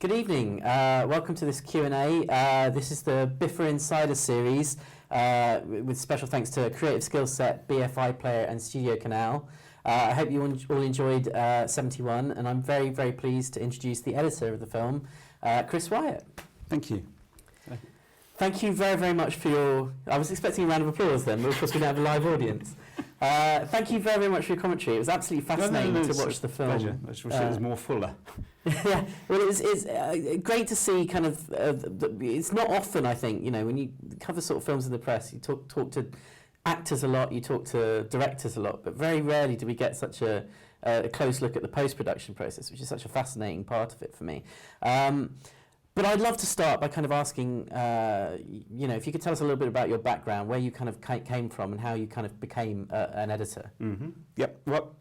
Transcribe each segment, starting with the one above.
Good evening. Welcome to this Q&A. This is the BIFA Insider series with special thanks to Creative Skillset, BFI Player and Studio Canal. I hope you all enjoyed 71, and I'm very, very pleased to introduce the editor of the film, Chris Wyatt. Thank you. Thank you very, very much for your... I was expecting a round of applause then, but of course we don't have a live audience. Thank you very, very much for your commentary. It was absolutely fascinating to watch the film. Pleasure. I wish it was more fuller. Yeah, well, it's great to see kind of... it's not often, I think, you know, when you cover sort of films in the press, you talk to actors a lot, you talk to directors a lot, but very rarely do we get such a close look at the post-production process, which is such a fascinating part of it for me. But I'd love to start by kind of asking, you know, if you could tell us a little bit about your background, where you kind of came from and how you kind of became an editor. Mm-hmm. Yep. Well,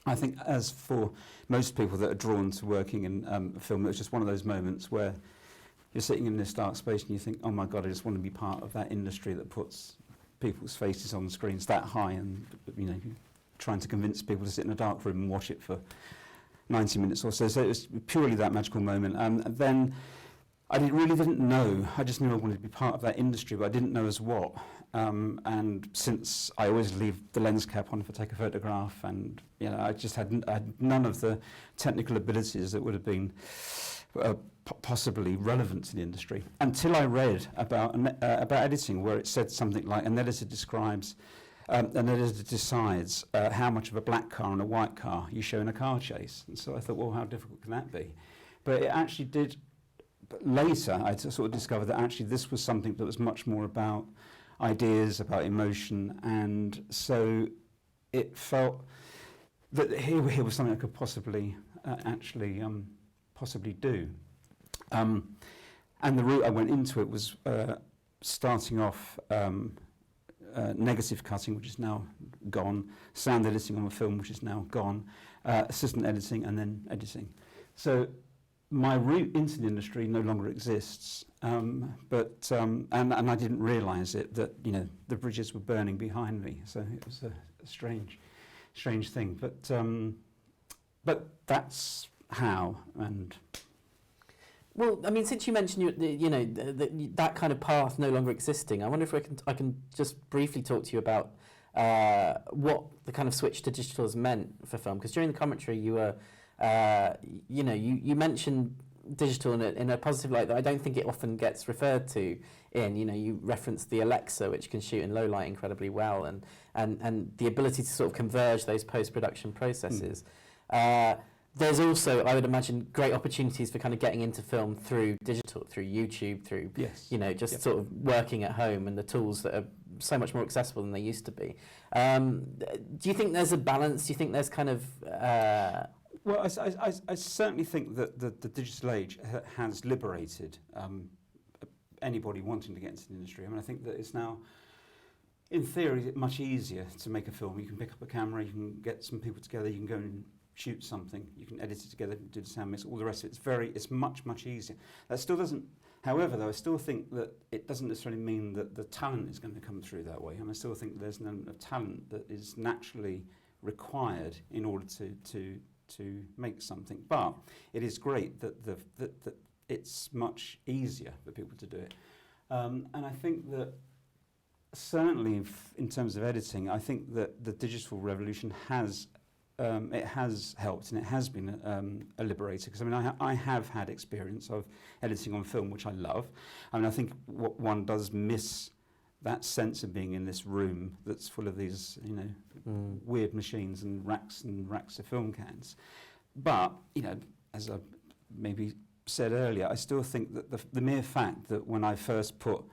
I think as for most people that are drawn to working in film, it's just one of those moments where you're sitting in this dark space and you think, oh my God, I just want to be part of that industry that puts people's faces on screens that high, and, you know, trying to convince people to sit in a dark room and watch it for 90 minutes or so. So it was purely that magical moment. And then I really didn't know. I just knew I wanted to be part of that industry, but I didn't know as what. And since I always leave the lens cap on if I take a photograph, and you know, I just had none of the technical abilities that would have been possibly relevant to the industry until I read about editing, where it said something like an editor decides how much of a black car and a white car you show in a car chase. And so I thought, well, how difficult can that be? But it actually did. But later, I sort of discovered that actually this was something that was much more about ideas, about emotion, and so it felt that here was something I could possibly possibly do. And the route I went into it was starting off negative cutting, which is now gone, sound editing on a film, which is now gone, assistant editing, and then editing. So my route into the industry no longer exists, and I didn't realise it, that, you know, the bridges were burning behind me. So it was a strange thing. But that's how. And well, I mean, since you mentioned that kind of path no longer existing, I wonder if I can just briefly talk to you about what the kind of switch to digital has meant for film. Because during the commentary, you were you mentioned digital in a positive light that I don't think it often gets referred to in. You know, you referenced the Alexa, which can shoot in low light incredibly well, and the ability to sort of converge those post-production processes. There's also, I would imagine, great opportunities for kind of getting into film through digital, through YouTube, through, yes. You know, just sort of working at home, and the tools that are so much more accessible than they used to be. Do you think there's a balance? Do you think there's kind of... Well, I certainly think that the digital age has liberated anybody wanting to get into the industry. I mean, I think that it's now, in theory, much easier to make a film. You can pick up a camera, you can get some people together, you can go and shoot something, you can edit it together, do the sound mix, all the rest of it. It's much easier. That still doesn't, however, though, I still think that it doesn't necessarily mean that the talent is going to come through that way. And I still think there's an element of talent that is naturally required in order to make something. But it is great that it's much easier for people to do it. And I think that certainly in terms of editing, I think that the digital revolution has helped, and it has been a liberator. Because I mean, I have had experience of editing on film, which I love. I mean, I think what one does miss that sense of being in this room that's full of these, you know, weird machines and racks of film cans. But, you know, as I maybe said earlier, I still think that the mere fact that when I first put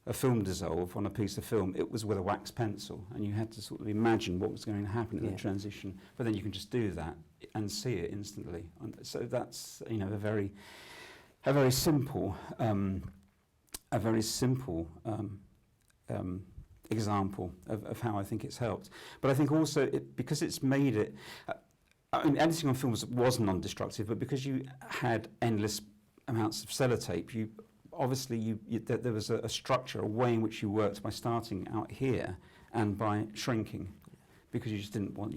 a film dissolve on a piece of film, it was with a wax pencil, and you had to sort of imagine what was going to happen in the transition. But then you can just do that and see it instantly. And so that's, you know, a very simple example of how I think it's helped. But I think also because it's made it, I mean, editing on films was non-destructive, but because you had endless amounts of sellotape, there was a structure, a way in which you worked by starting out here and by shrinking, because you just didn't want,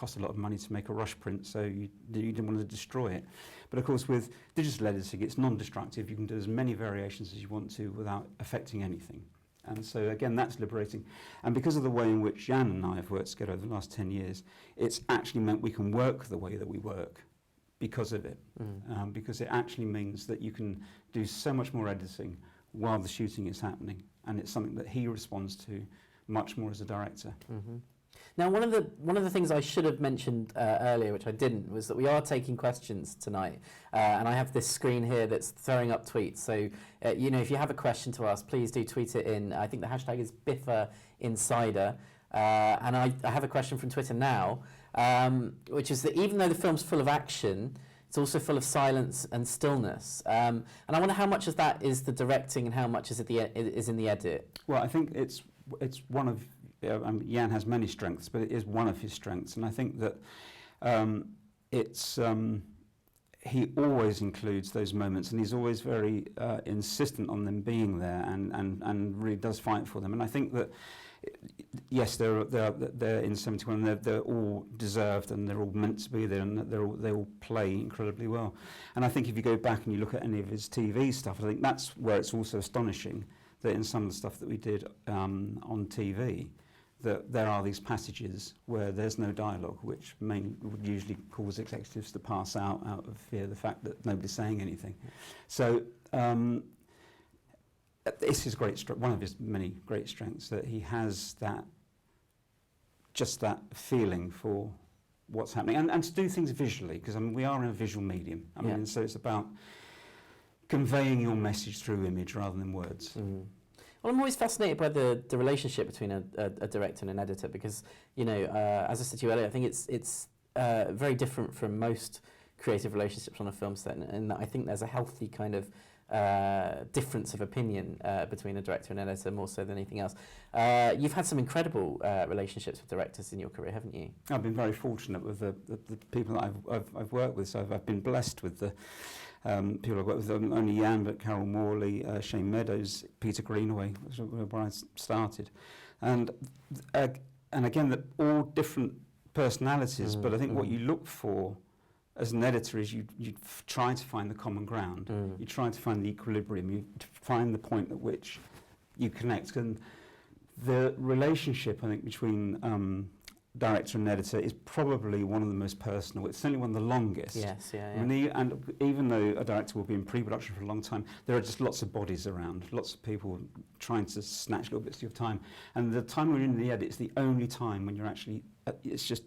cost a lot of money to make a rush print, so you didn't want to destroy it. But of course, with digital editing, it's non-destructive. You can do as many variations as you want to without affecting anything. And so again, that's liberating. And because of the way in which Yann and I have worked together over the last 10 years, it's actually meant we can work the way that we work because of it. Because it actually means that you can do so much more editing while the shooting is happening. And it's something that he responds to much more as a director. Now, one of the things I should have mentioned earlier, which I didn't, was that we are taking questions tonight, and I have this screen here that's throwing up tweets. So, you know, if you have a question to ask, please do tweet it in. I think the hashtag is BIFA Insider, and I have a question from Twitter now, which is that even though the film's full of action, it's also full of silence and stillness. And I wonder how much of that is the directing and how much is in the edit. Well, I think it's one of Yann has many strengths, but it is one of his strengths, and I think that he always includes those moments, and he's always very insistent on them being there, and really does fight for them. And I think that yes, they're in 71, and they're all deserved, and they're all meant to be there, and they all play incredibly well. And I think if you go back and you look at any of his TV stuff, I think that's where it's also astonishing that in some of the stuff that we did on TV, that there are these passages where there's no dialogue, which would usually cause executives to pass out of fear of the fact that nobody's saying anything. So this is one of his many great strengths, that he has just that feeling for what's happening, and to do things visually, because I mean we are in a visual medium. I mean, so it's about conveying your message through image rather than words. Well, I'm always fascinated by the relationship between a director and an editor, because, you know, as I said to you earlier, I think it's very different from most creative relationships on a film set, and that I think there's a healthy kind of difference of opinion between a director and an editor, more so than anything else. You've had some incredible relationships with directors in your career, haven't you? I've been very fortunate with the people that I've worked with, so I've been blessed with the people I've worked with, only Yann, but Carol Morley, Shane Meadows, Peter Greenaway, where I started. And again, all different personalities, but I think what you look for as an editor is you try to find the common ground. You try to find the equilibrium. You find the point at which you connect. And the relationship, I think, between director and editor is probably one of the most personal. It's certainly one of the longest. Yes, yeah. I mean, and even though a director will be in pre-production for a long time, there are just lots of bodies around, lots of people trying to snatch little bits of your time. And the time when you're in the edit is the only time when you're actually, it's just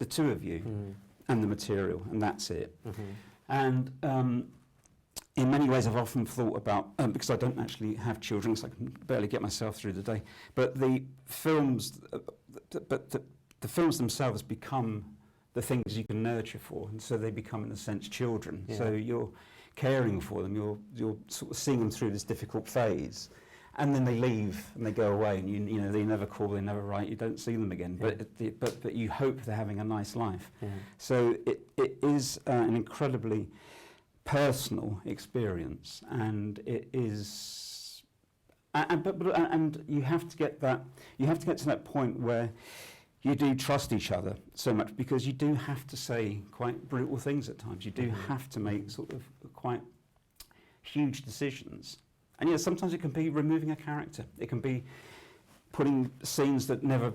the two of you and the material, and that's it. And in many ways I've often thought about, because I don't actually have children, so I can barely get myself through the day, but the films, the films themselves become the things you can nurture for, and so they become, in a sense, children. So you're caring for them, you're sort of seeing them through this difficult phase, and then they leave and they go away, and you know they never call, they never write, you don't see them again. But you hope they're having a nice life. So it is an incredibly personal experience, and it is, and you have to get that. You have to get to that point where you do trust each other so much, because you do have to say quite brutal things at times. You do have to make sort of quite huge decisions. And yeah, sometimes it can be removing a character. It can be putting scenes that never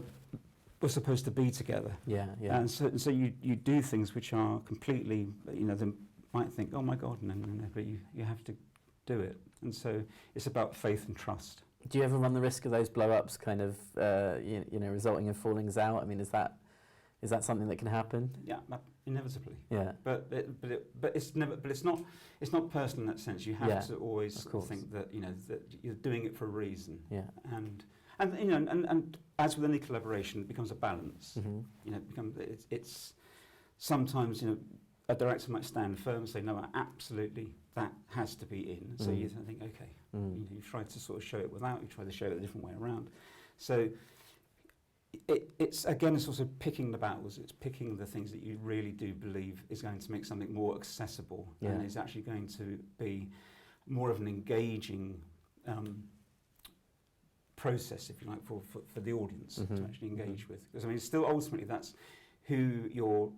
were supposed to be together. And so you do things which are completely, you know, they might think, oh my God, no, but you have to do it. And so it's about faith and trust. Do you ever run the risk of those blow-ups kind of, you know, resulting in fallings out? I mean, is that something that can happen? Yeah, inevitably. Yeah. But it's never. But it's not personal in that sense. You have to always think that, you know, that you're doing it for a reason. Yeah. And you know, and as with any collaboration, it becomes a balance. You know, it's sometimes, you know, a director might stand firm and say, no, absolutely, that has to be in. So you think, okay, you know, you try to sort of show it without, you try to show it a different way around. So it's also picking the battles. It's picking the things that you really do believe is going to make something more accessible and is actually going to be more of an engaging process, if you like, for the audience to actually engage with. Because I mean, still ultimately that's who you're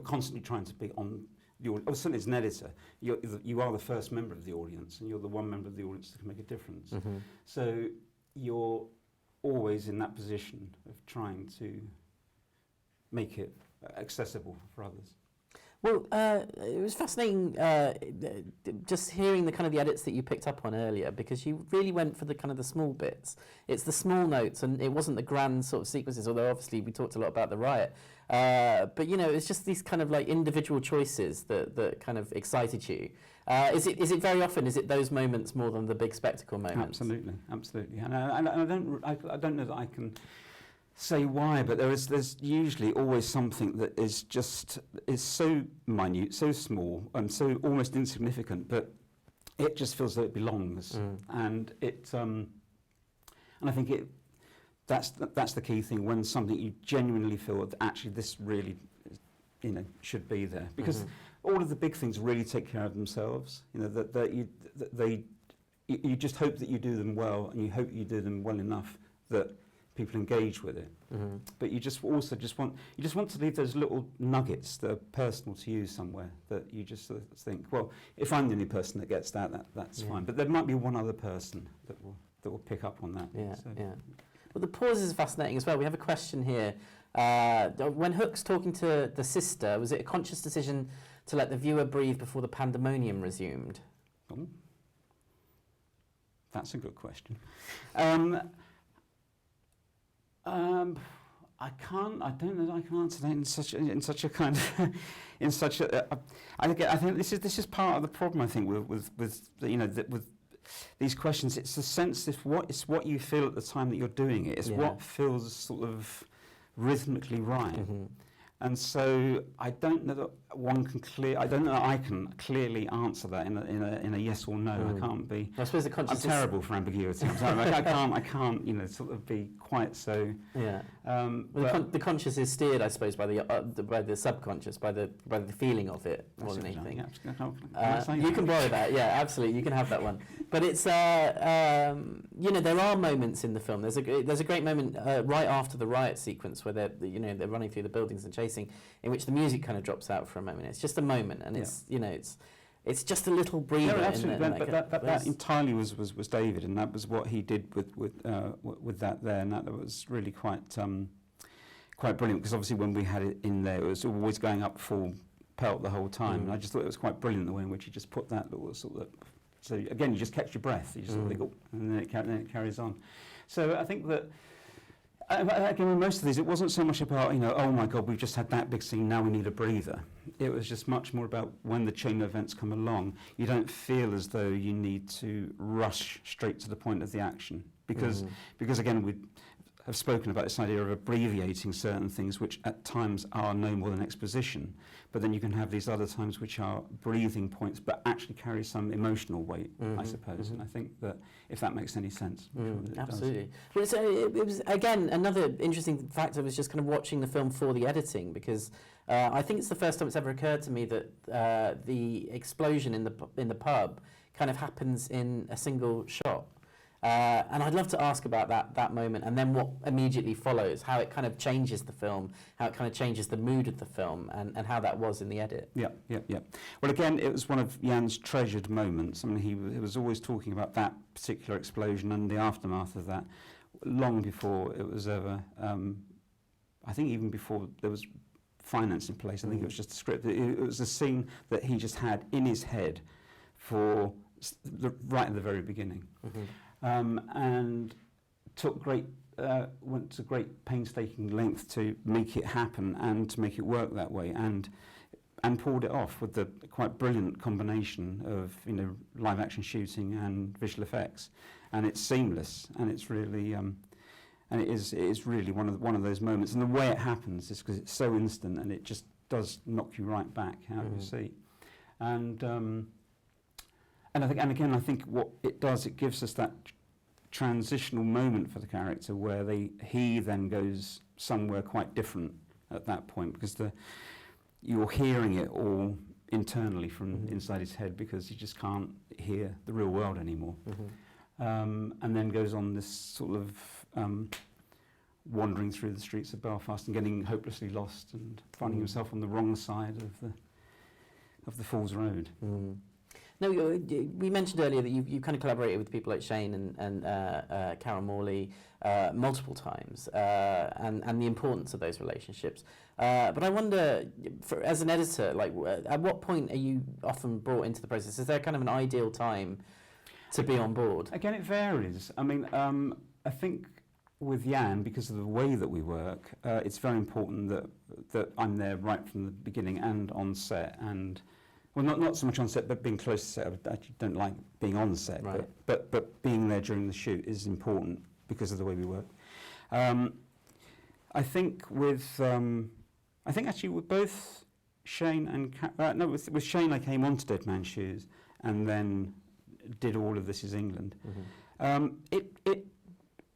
constantly trying to be on the audience. Oh, certainly as an editor, you are the first member of the audience, and you're the one member of the audience that can make a difference. So you're always in that position of trying to make it accessible for others. Well, it was fascinating just hearing the kind of the edits that you picked up on earlier, because you really went for the kind of the small bits. It's the small notes, and it wasn't the grand sort of sequences, although obviously we talked a lot about the riot. But, you know, it's just these kind of like individual choices that kind of excited you. Is it very often, is it those moments more than the big spectacle moments? Absolutely. And I don't know that I can say why, but there's usually always something that is so minute, so small, and so almost insignificant, but it just feels that it belongs, and and I think that's the key thing, when something you genuinely feel that actually this really, you know, should be there, because all of the big things really take care of themselves. You know, that you just hope that you do them well, and you hope you do them well enough that people engage with it. But you just want to leave those little nuggets that are personal to you somewhere, that you just sort of think, well, if I'm the only person that gets that's fine. But there might be one other person that will pick up on that. Well, the pause is fascinating as well. We have a question here. When Hook's talking to the sister, was it a conscious decision to let the viewer breathe before the pandemonium resumed? Oh, that's a good question. I don't know that I can answer that I think this is part of the problem, I think, with you know, with these questions. It's the sense it's what you feel at the time that you're doing it. It's what feels sort of rhythmically right. And so I don't know that I can clearly answer that in a yes or no. I can't be. I suppose I'm terrible for ambiguity. I can't, you know, sort of be quite so. Yeah. The conscious is steered, I suppose, by the subconscious, by the feeling of it more than anything. You can borrow that. Yeah, absolutely. You can have that one. But it's you know, there are moments in the film. There's a great moment right after the riot sequence where they're running through the buildings and chasing, in which the music kind of drops out for a moment. It's just a moment, and it's, you know, it's just a little breather. Yeah, absolutely. That entirely was David, and that was what he did with that there, and that was really quite brilliant, because obviously when we had it in there, it was always going up full pelt the whole time, and I just thought it was quite brilliant the way in which he just put that little sort of. So again, you just catch your breath, you just sort of think, oh, and then it carries on. So I think that. Again, with most of these, it wasn't so much about, you know, oh my God, we've just had that big scene, now we need a breather. It was just much more about when the chain of events come along, you don't feel as though you need to rush straight to the point of the action. Because again, we have spoken about this idea of abbreviating certain things, which at times are no more than exposition, but then you can have these other times which are breathing points, but actually carry some emotional weight, I suppose. And I think that, if that makes any sense. Absolutely. Well, it was, again, another interesting factor was just kind of watching the film for the editing, because I think it's the first time it's ever occurred to me that the explosion in the pub kind of happens in a single shot. And I'd love to ask about that moment, and then what immediately follows, how it kind of changes the film, how it kind of changes the mood of the film, and how that was in the edit. Yeah. Well, again, it was one of Yann's treasured moments. I mean, he was always talking about that particular explosion and the aftermath of that, long before it was ever, I think even before there was finance in place. I think it was just a script. It was a scene that he just had in his head for right at the very beginning. And went to great painstaking length to make it happen and to make it work that way, and pulled it off with the quite brilliant combination of, you know, live action shooting and visual effects, and it's seamless, and it's really and it is really one of those moments, and the way it happens is because it's so instant, and it just does knock you right back out of your seat, and I think what it does, it gives us that transitional moment for the character where he then goes somewhere quite different at that point, because you're hearing it all internally from inside his head, because he just can't hear the real world anymore. And then goes on this sort of wandering through the streets of Belfast and getting hopelessly lost and finding himself on the wrong side of the Falls Road. Mm. No, we mentioned earlier that you kind of collaborated with people like Shane and Karen Morley multiple times, and the importance of those relationships. But I wonder, as an editor, like at what point are you often brought into the process? Is there kind of an ideal time to be on board? Again, it varies. I mean, I think with Yann, because of the way that we work, it's very important that I'm there right from the beginning and on set, and well, not so much on set, but being close to set. I actually don't like being on set, right. but being there during the shoot is important because of the way we work. I think actually with both Shane and with Shane, I came onto Dead Man's Shoes and then did all of This Is England. Mm-hmm.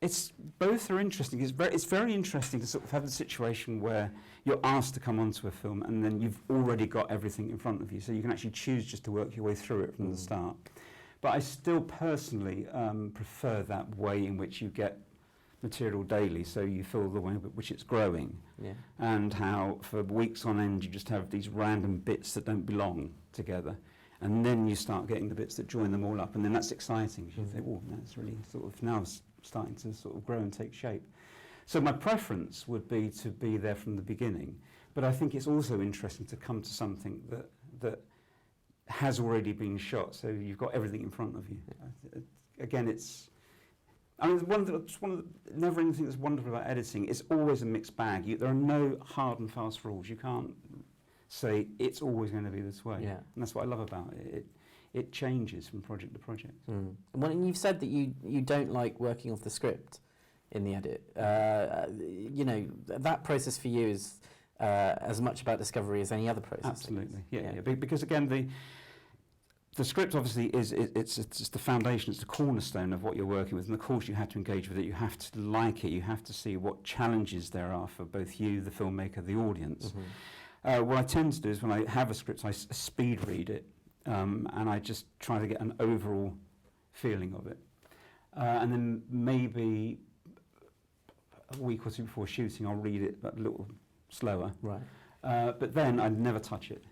It's both are interesting. It's very interesting to sort of have the situation where you're asked to come onto a film and then you've already got everything in front of you, so you can actually choose just to work your way through it from the start. But I still personally prefer that way in which you get material daily, so you feel the way in which it's growing, and how for weeks on end you just have these random bits that don't belong together. And then you start getting the bits that join them all up, and then that's exciting. You think, oh, that's really sort of now starting to sort of grow and take shape. So my preference would be to be there from the beginning, but I think it's also interesting to come to something that has already been shot, so you've got everything in front of you. Again, another thing that's wonderful about editing, it's always a mixed bag. There are no hard and fast rules. You can't say it's always going to be this way. Yeah. And that's what I love about it. It changes from project to project. Mm. Well, and you've said that you don't like working off the script in the edit. You know, that process for you is as much about discovery as any other process. Absolutely, yeah. Because again, the script obviously it's the foundation, it's the cornerstone of what you're working with, and of course you have to engage with it, you have to like it, you have to see what challenges there are for both you, the filmmaker, the audience. Mm-hmm. What I tend to do is when I have a script, I speed read it, and I just try to get an overall feeling of it. And then maybe a week or two before shooting, I'll read it a little slower. Right. But then I'd never touch it,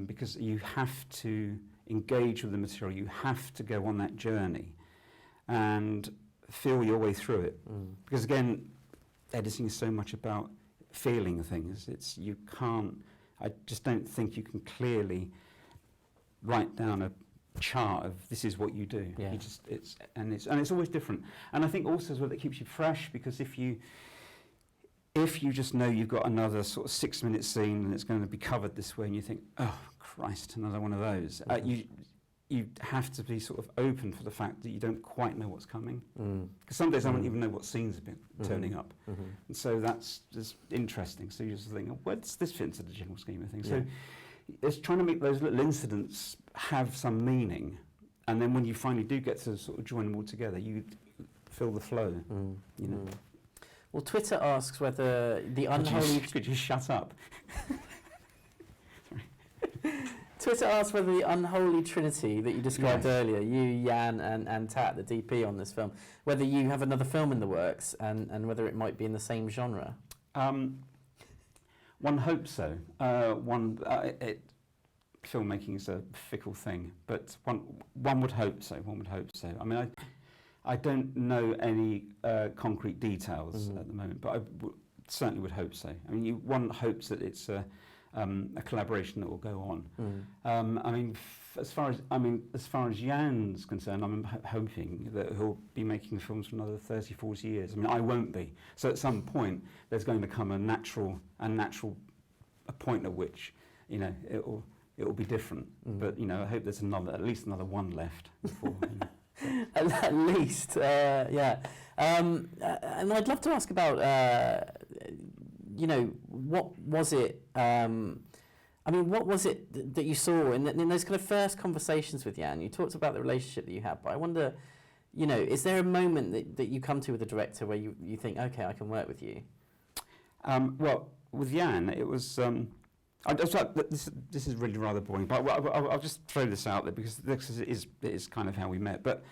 because you have to engage with the material, you have to go on that journey and feel your way through it. Because again, editing is so much about feeling things. I just don't think you can clearly write down a chart of this is what you do. Yeah. It's always different. And I think also as well that keeps you fresh, because if you just know you've got another sort of 6-minute scene and it's going to be covered this way, and you think, oh Christ, another one of those, you have to be sort of open for the fact that you don't quite know what's coming. Because some days I don't even know what scenes have been turning up. And so that's just interesting. So you just think, oh, where does this fit into the general scheme of things? Yeah. So it's trying to make those little incidents have some meaning, and then when you finally do get to sort of join them all together, you feel the flow. You know. Well, Twitter asks whether the unholy... Could you shut up? Twitter asks whether the unholy trinity that you described earlier, you, Yann, and Tat, the DP on this film, whether you have another film in the works, and whether it might be in the same genre. One hopes so. Filmmaking is a fickle thing, but one would hope so. One would hope so. I mean, I don't know any concrete details at the moment, but I certainly would hope so. I mean, one hopes that it's a collaboration that will go on. I mean, as far as Yann's concerned, I'm hoping that he'll be making films for another 30, 40 years. I mean, I won't be. So at some point, there's going to come a point at which, you know, it will be different. But you know, I hope there's at least another one left before. You know. At least, yeah. And I'd love to ask about, you know, what was it? What was it that you saw in those kind of first conversations with Yann? You talked about the relationship that you had, but I wonder, you know, is there a moment that you come to with a director where you think, okay, I can work with you? Well, with Yann, it was. This is really rather boring, but I'll just throw this out there because it is kind of how we met. But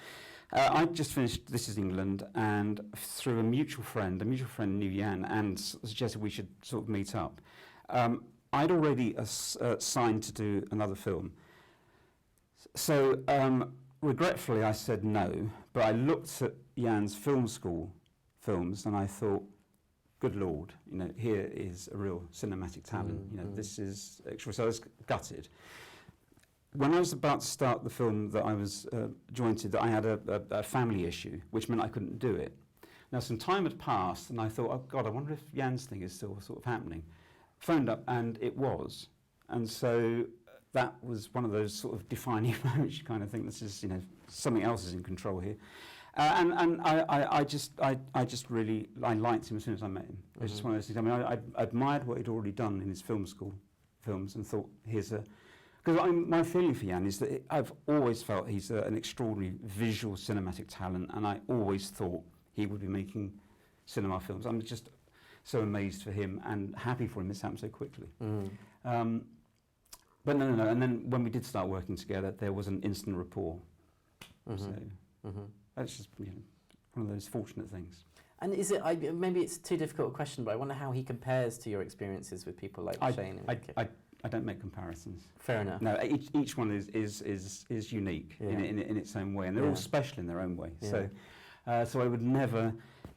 I just finished This Is England, and through a mutual friend knew Yann and suggested we should sort of meet up. I'd already signed to do another film. So regretfully I said no, but I looked at Yann's film school films and I thought, good Lord, you know, here is a real cinematic talent. You know, this is extra. So I was gutted. When I was about to start the film that I was joined to, I had a family issue, which meant I couldn't do it. Now, some time had passed, and I thought, oh God, I wonder if Yann's thing is still sort of happening. Phoned up, and it was. And so that was one of those sort of defining moments. You kind of think this is, you know, something else is in control here. And I just really liked him as soon as I met him. It was just one of those things. I mean, I admired what he'd already done in his film school films, and thought, here's a. Because my feeling for Yann is that I've always felt he's an extraordinary visual cinematic talent, and I always thought he would be making cinema films. I'm just so amazed for him and happy for him this happened so quickly. But no. And then when we did start working together, there was an instant rapport. So that's just, you know, one of those fortunate things. And is it, maybe it's too difficult a question, but I wonder how he compares to your experiences with people like Shane and I don't make comparisons. Fair enough. No, each one is unique in its own way, and they're all special in their own way. So I would never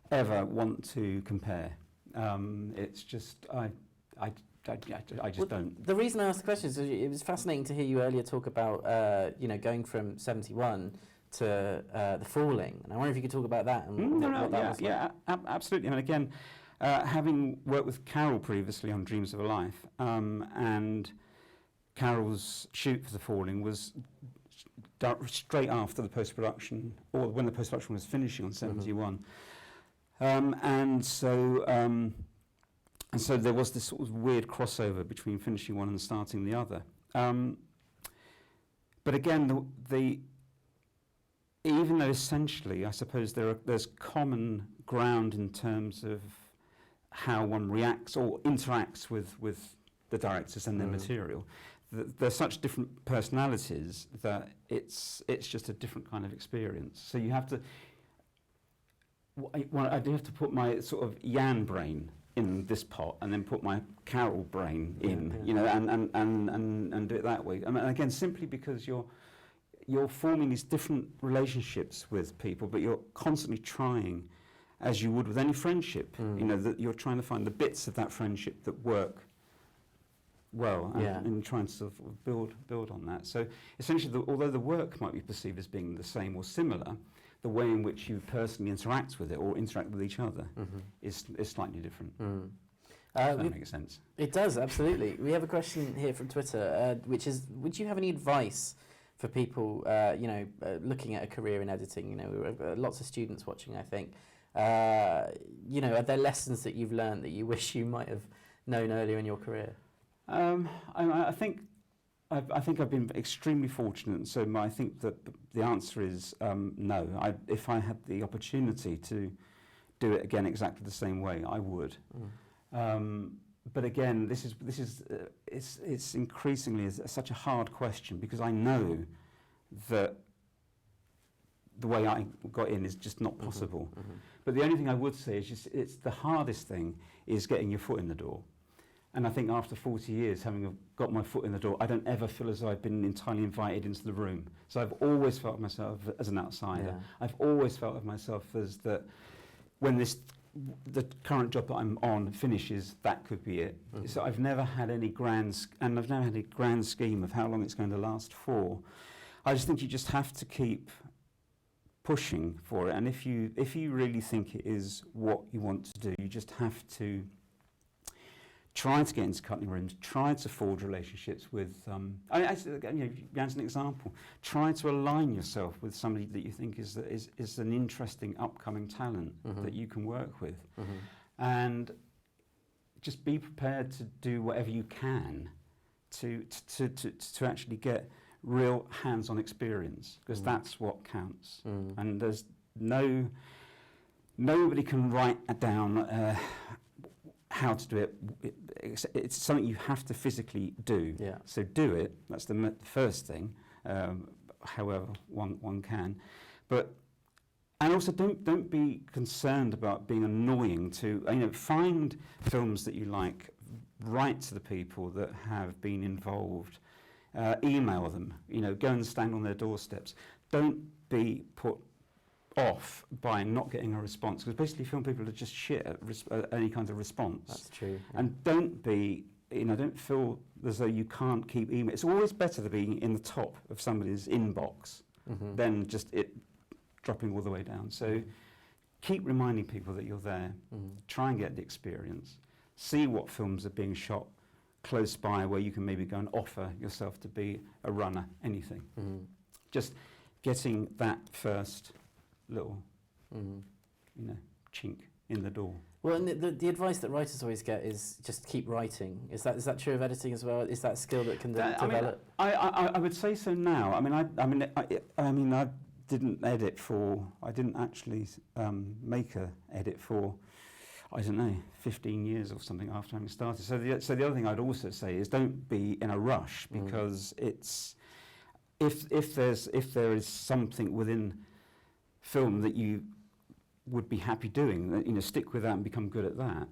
ever want to compare. It's just I just don't. The reason I asked the question is it was fascinating to hear you earlier talk about you know, going from 71 to The Falling, and I wonder if you could talk about that and what that was like. Yeah, absolutely. I mean, again, having worked with Carol previously on Dreams of a Life, and Carol's shoot for The Falling was straight after the post-production, or when the post-production was finishing on 71. And so there was this sort of weird crossover between finishing one and starting the other. But again, even though essentially, I suppose there's common ground in terms of how one reacts or interacts with the directors and their material, there's such different personalities that it's just a different kind of experience. So you have to. I do have to put my sort of Yann brain in this pot, and then put my Carol brain in, you know, and do it that way. I mean, again, simply because you're forming these different relationships with people, but you're constantly trying, as you would with any friendship, you know, that you're trying to find the bits of that friendship that work well, and trying to sort of build on that. So essentially, although the work might be perceived as being the same or similar, the way in which you personally interact with it or interact with each other is slightly different. If that makes sense. It does, absolutely. We have a question here from Twitter, which is, would you have any advice for people, you know, looking at a career in editing? You know, we've got lots of students watching, I think. You know, are there lessons that you've learned that you wish you might have known earlier in your career? I think I've been extremely fortunate. So I think that the answer is no. If I had the opportunity to do it again exactly the same way, I would. But again, it's increasingly such a hard question, because I know that the way I got in is just not possible. But the only thing I would say is just it's the hardest thing is getting your foot in the door. And I think after 40 years, having got my foot in the door, I don't ever feel as though I've been entirely invited into the room. So I've always felt myself as an outsider. I've always felt of myself as that when the current job that I'm on finishes, that could be it. So I've never had any grand scheme of how long it's going to last for. I just think you just have to keep pushing for it. And if you really think it is what you want to do, you just have to try to get into cutting rooms, try to forge relationships with, Yann's an example. Try to align yourself with somebody that you think is an interesting upcoming talent that you can work with. And just be prepared to do whatever you can to actually get real hands-on experience, because that's what counts. And there's nobody can write down how to do it. It's something you have to physically do. So do it. That's the first thing, however one can. But And also, don't be concerned about being annoying to, find films that you like, write to the people that have been involved, email them, go and stand on their doorsteps. Don't be put off by not getting a response, because basically film people are just shit at any kind of response. That's true. Yeah. And don't feel as though you can't keep email. It's always better to be in the top of somebody's inbox than just it dropping all the way down. So keep reminding people that you're there. Try and get the experience. See what films are being shot close by where you can maybe go and offer yourself to be a runner, anything. Just getting that first little, chink in the door. Well, and the advice that writers always get is just keep writing. Is that true of editing as well? Is that a skill that can develop? I would say so now. I didn't edit for. I didn't actually make a edit for, I don't know, 15 years or something after having started. So the other thing I'd also say is don't be in a rush, because it's if there is something within film that you would be happy doing, stick with that and become good at that.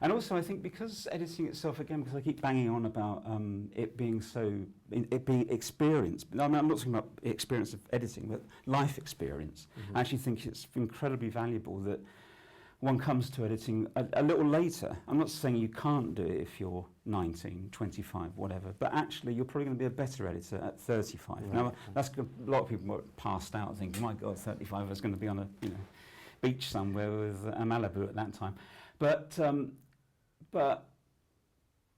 And also I think because editing itself, again, because I keep banging on about it being experience. I'm not talking about experience of editing, but life experience. I actually think it's incredibly valuable that one comes to editing a little later. I'm not saying you can't do it if you're 19, 25, whatever, but actually you're probably going to be a better editor at 35. Right. Now, that's a lot of people were passed out thinking, my God, 35, I was going to be on a beach somewhere with a Malibu at that time. But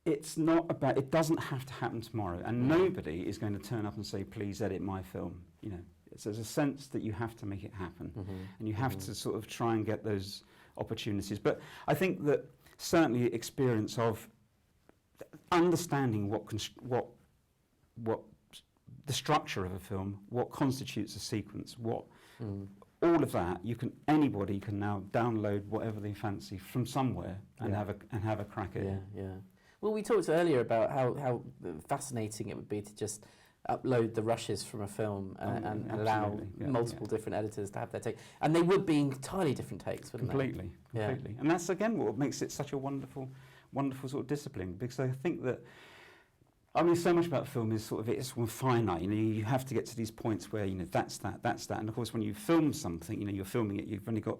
it's not about, it doesn't have to happen tomorrow, and nobody is going to turn up and say, please edit my film. So there's a sense that you have to make it happen, and you have to sort of try and get those opportunities. But I think that certainly experience of understanding what the structure of a film, what constitutes a sequence, all of that, anybody can now download whatever they fancy from somewhere and have a crack at it. Yeah. Well, we talked earlier about how fascinating it would be to just upload the rushes from a film and allow multiple different editors to have their take, and they would be entirely different takes, wouldn't they? Completely. And that's again what makes it such a wonderful sort of discipline, because I think that so much about film is sort of it's finite. You have to get to these points where that's that, and of course when you film something, you're filming it. You've only got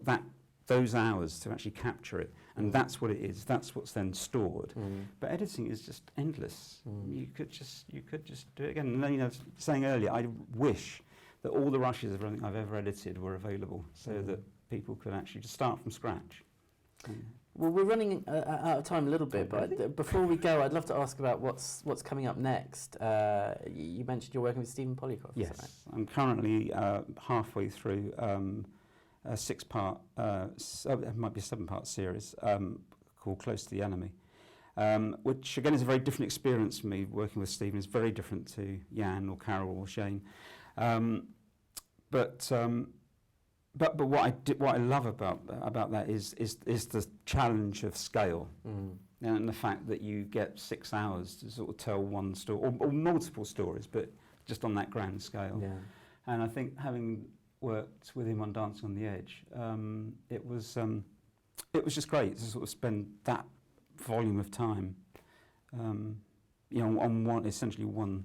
those hours to actually capture it, and that's what it is. That's what's then stored. But editing is just endless. You could just do it again. And then, saying earlier, I wish that all the rushes of everything I've ever edited were available, so that people could actually just start from scratch. Well, we're running out of time a little bit, but before we go, I'd love to ask about what's coming up next. You mentioned you're working with Stephen Polycroft. Yes, is that right? I'm currently halfway through a 6-part, it might be a 7-part series called Close to the Enemy, which again is a very different experience for me. Working with Stephen is very different to Yann or Carol or Shane. But what I love about that is the challenge of scale, and the fact that you get 6 hours to sort of tell one story or multiple stories, but just on that grand scale. Yeah. And I think having worked with him on Dancing on the Edge, it was just great to sort of spend that volume of time, on essentially one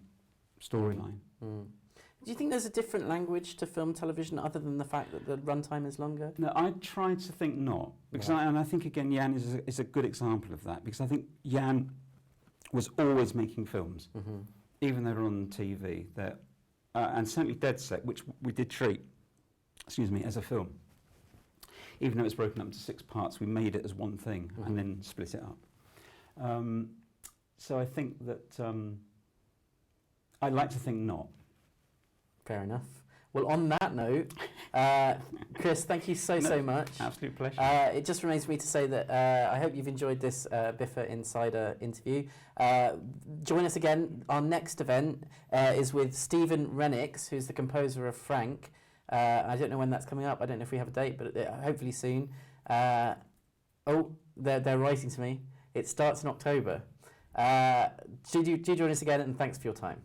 storyline. Do you think there's a different language to film television other than the fact that the runtime is longer? No, I tried to think not, because I think again Yann is a good example of that, because I think Yann was always making films, even though they were on TV, and certainly Dead Set, which we did treat, as a film. Even though it was broken up into 6 parts, we made it as one thing and then split it up. So I think that I'd like to think not. Fair enough. Well, on that note, Chris, thank you so much. Absolute pleasure. It just remains for me to say that I hope you've enjoyed this BIFA Insider interview. Join us again. Our next event is with Steven Renix, who's the composer of Frank. I don't know when that's coming up. I don't know if we have a date, but hopefully soon. They're writing to me. It starts in October. Do join us again, and thanks for your time.